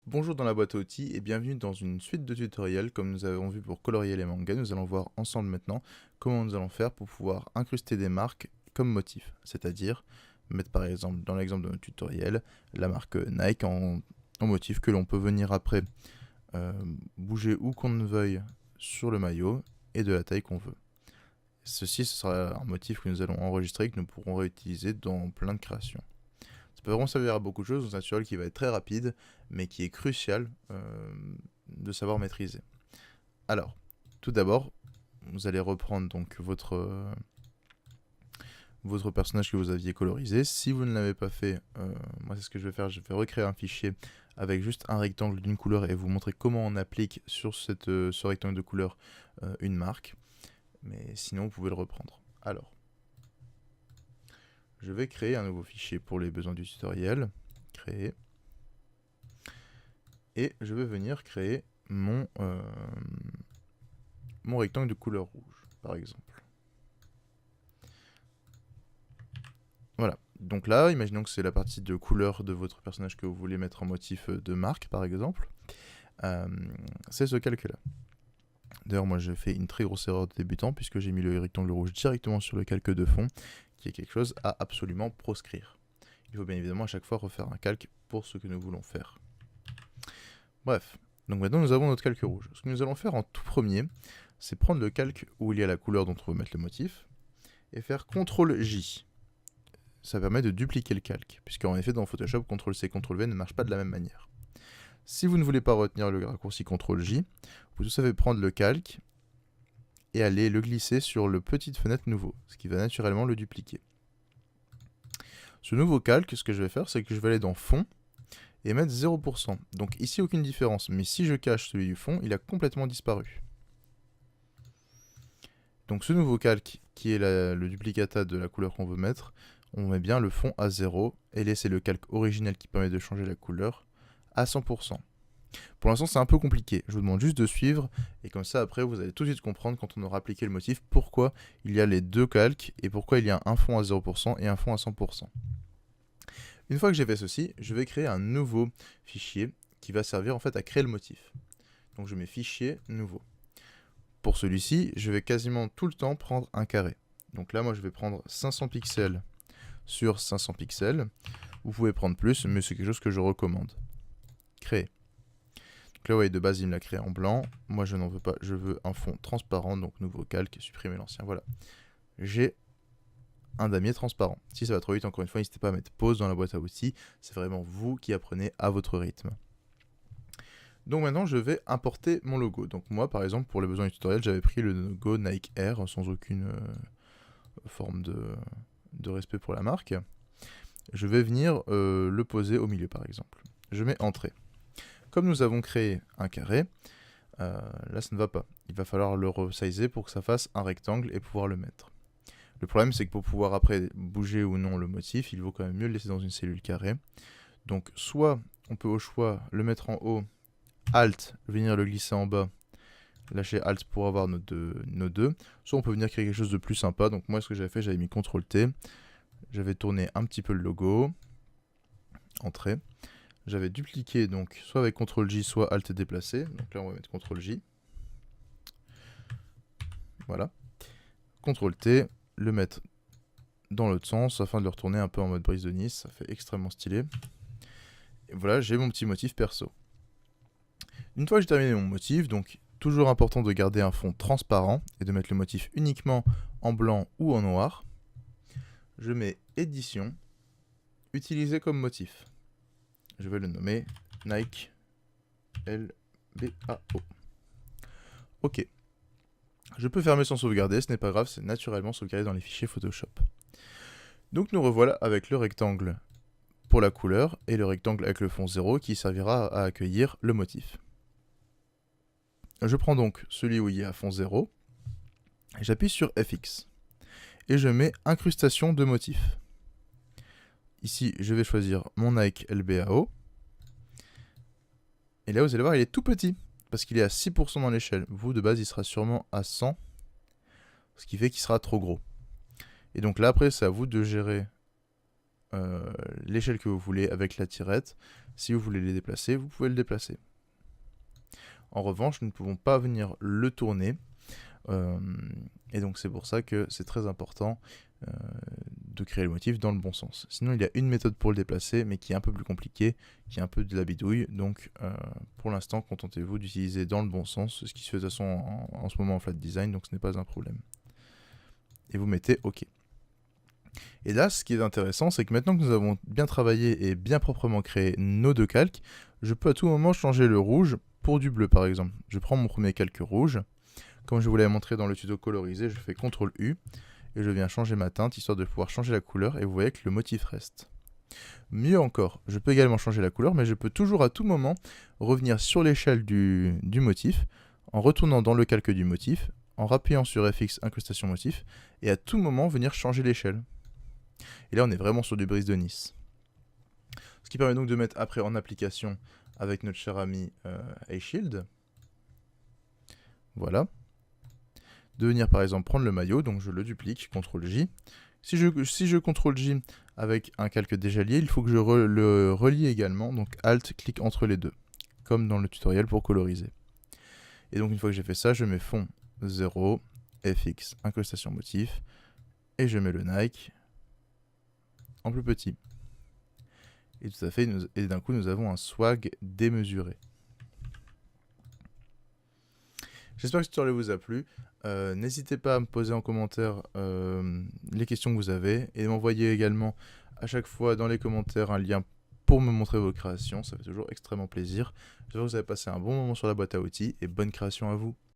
Bonjour dans la boîte à outils et bienvenue dans une suite de tutoriels. Comme nous avons vu pour colorier les mangas, nous allons voir ensemble maintenant comment nous allons faire pour pouvoir incruster des marques comme motif. C'est-à-dire mettre par exemple, dans l'exemple de notre tutoriel, la marque Nike en motif que l'on peut venir après bouger où qu'on ne veuille sur le maillot et de la taille qu'on veut. Ceci, ce sera un motif que nous allons enregistrer et que nous pourrons réutiliser dans plein de créations. Ça peut vraiment servir à beaucoup de choses, dans un tutoriel qui va être très rapide, mais qui est crucial de savoir maîtriser. Alors, tout d'abord, vous allez reprendre donc votre personnage que vous aviez colorisé. Si vous ne l'avez pas fait, moi c'est ce que je vais faire, je vais recréer un fichier avec juste un rectangle d'une couleur et vous montrer comment on applique sur ce rectangle de couleur une marque. Mais sinon, vous pouvez le reprendre. Alors, je vais créer un nouveau fichier pour les besoins du tutoriel. Créer. Et je vais venir créer mon rectangle de couleur rouge, par exemple. Voilà. Donc là, imaginons que c'est la partie de couleur de votre personnage que vous voulez mettre en motif de marque, par exemple. C'est ce calque-là. D'ailleurs, moi, j'ai fait une très grosse erreur de débutant, puisque j'ai mis le rectangle rouge directement sur le calque de fond, qui est quelque chose à absolument proscrire. Il faut bien évidemment à chaque fois refaire un calque pour ce que nous voulons faire. Bref, donc maintenant nous avons notre calque rouge. Ce que nous allons faire en tout premier, c'est prendre le calque où il y a la couleur dont on veut mettre le motif, et faire CTRL-J. Ça permet de dupliquer le calque, puisqu'en effet dans Photoshop, CTRL-C, CTRL-V ne marche pas de la même manière. Si vous ne voulez pas retenir le raccourci CTRL-J, vous tout savez prendre le calque et aller le glisser sur le petite fenêtre nouveau, ce qui va naturellement le dupliquer. Ce nouveau calque, ce que je vais faire, c'est que je vais aller dans Fond, et mettre 0%. Donc ici, aucune différence. Mais si je cache celui du fond, il a complètement disparu. Donc ce nouveau calque, qui est le duplicata de la couleur qu'on veut mettre, on met bien le fond à 0 et laisser le calque originel qui permet de changer la couleur à 100%. Pour l'instant, c'est un peu compliqué. Je vous demande juste de suivre et comme ça, après, vous allez tout de suite comprendre quand on aura appliqué le motif pourquoi il y a les deux calques et pourquoi il y a un fond à 0% et un fond à 100%. Une fois que j'ai fait ceci, je vais créer un nouveau fichier qui va servir en fait à créer le motif. Donc je mets fichier nouveau. Pour celui-ci, je vais quasiment tout le temps prendre un carré. Donc là, moi, je vais prendre 500 pixels sur 500 pixels. Vous pouvez prendre plus, mais c'est quelque chose que je recommande. Créer. Donc là, vous voyez, de base, il me l'a créé en blanc. Moi, je n'en veux pas. Je veux un fond transparent, donc nouveau calque, supprimer l'ancien. Voilà. J'ai un damier transparent. Si ça va trop vite, encore une fois, n'hésitez pas à mettre pause dans la boîte à outils. C'est vraiment vous qui apprenez à votre rythme. Donc maintenant, je vais importer mon logo. Donc moi, par exemple, pour les besoins du tutoriel, j'avais pris le logo Nike Air sans aucune forme de respect pour la marque. Je vais venir le poser au milieu, par exemple. Je mets Entrée. Comme nous avons créé un carré, là, ça ne va pas. Il va falloir le resizer pour que ça fasse un rectangle et pouvoir le mettre. Le problème, c'est que pour pouvoir après bouger ou non le motif, il vaut quand même mieux le laisser dans une cellule carrée. Donc, soit on peut au choix le mettre en haut, Alt, venir le glisser en bas, lâcher Alt pour avoir nos deux. Soit on peut venir créer quelque chose de plus sympa. Donc, moi, ce que j'avais fait, j'avais mis CTRL-T. J'avais tourné un petit peu le logo. Entrée. J'avais dupliqué, donc, soit avec CTRL-J, soit Alt déplacé. Donc là, on va mettre CTRL-J. Voilà. CTRL-T. Le mettre dans l'autre sens afin de le retourner un peu en mode brise de Nice. Ça fait extrêmement stylé. Et voilà, j'ai mon petit motif perso. Une fois que j'ai terminé mon motif, donc toujours important de garder un fond transparent et de mettre le motif uniquement en blanc ou en noir. Je mets édition, utiliser comme motif. Je vais le nommer Nike LBAO. Ok. Je peux fermer sans sauvegarder, ce n'est pas grave, c'est naturellement sauvegardé dans les fichiers Photoshop. Donc nous revoilà avec le rectangle pour la couleur et le rectangle avec le fond 0 qui servira à accueillir le motif. Je prends donc celui où il y a fond 0, j'appuie sur FX et je mets incrustation de motif. Ici, je vais choisir mon Nike LBAO. Et là, vous allez voir, il est tout petit parce qu'il est à 6% dans l'échelle. Vous, de base, il sera sûrement à 100, ce qui fait qu'il sera trop gros. Et donc là, après, c'est à vous de gérer l'échelle que vous voulez avec la tirette. Si vous voulez les déplacer, vous pouvez le déplacer. En revanche, nous ne pouvons pas venir le tourner. Et donc c'est pour ça que c'est très important de créer le motif dans le bon sens. Sinon il y a une méthode pour le déplacer, mais qui est un peu plus compliquée, qui est un peu de la bidouille. Donc pour l'instant, contentez-vous d'utiliser dans le bon sens, ce qui se fait de toute façon en ce moment en flat design, donc ce n'est pas un problème. Et vous mettez OK. Et là, ce qui est intéressant, c'est que maintenant que nous avons bien travaillé et bien proprement créé nos deux calques, je peux à tout moment changer le rouge pour du bleu par exemple. Je prends mon premier calque rouge. Comme je vous l'avais montré dans le tuto colorisé, je fais CTRL U et je viens changer ma teinte histoire de pouvoir changer la couleur et vous voyez que le motif reste. Mieux encore, je peux également changer la couleur, mais je peux toujours à tout moment revenir sur l'échelle du motif en retournant dans le calque du motif, en rappuyant sur FX incrustation motif et à tout moment venir changer l'échelle. Et là on est vraiment sur du brise de Nice. Ce qui permet donc de mettre après en application avec notre cher ami A-Shield. Voilà. De venir par exemple prendre le maillot, donc je le duplique, CTRL J. Si je CTRL J avec un calque déjà lié, il faut que je le relie également, donc Alt, clic entre les deux, comme dans le tutoriel pour coloriser. Et donc une fois que j'ai fait ça, je mets fond 0, FX, incrustation motif, et je mets le Nike en plus petit. Et tout à fait, et d'un coup nous avons un swag démesuré. J'espère que ce tutoriel vous a plu. N'hésitez pas à me poser en commentaire les questions que vous avez et m'envoyer également à chaque fois dans les commentaires un lien pour me montrer vos créations. Ça fait toujours extrêmement plaisir. J'espère que vous avez passé un bon moment sur la boîte à outils et bonne création à vous.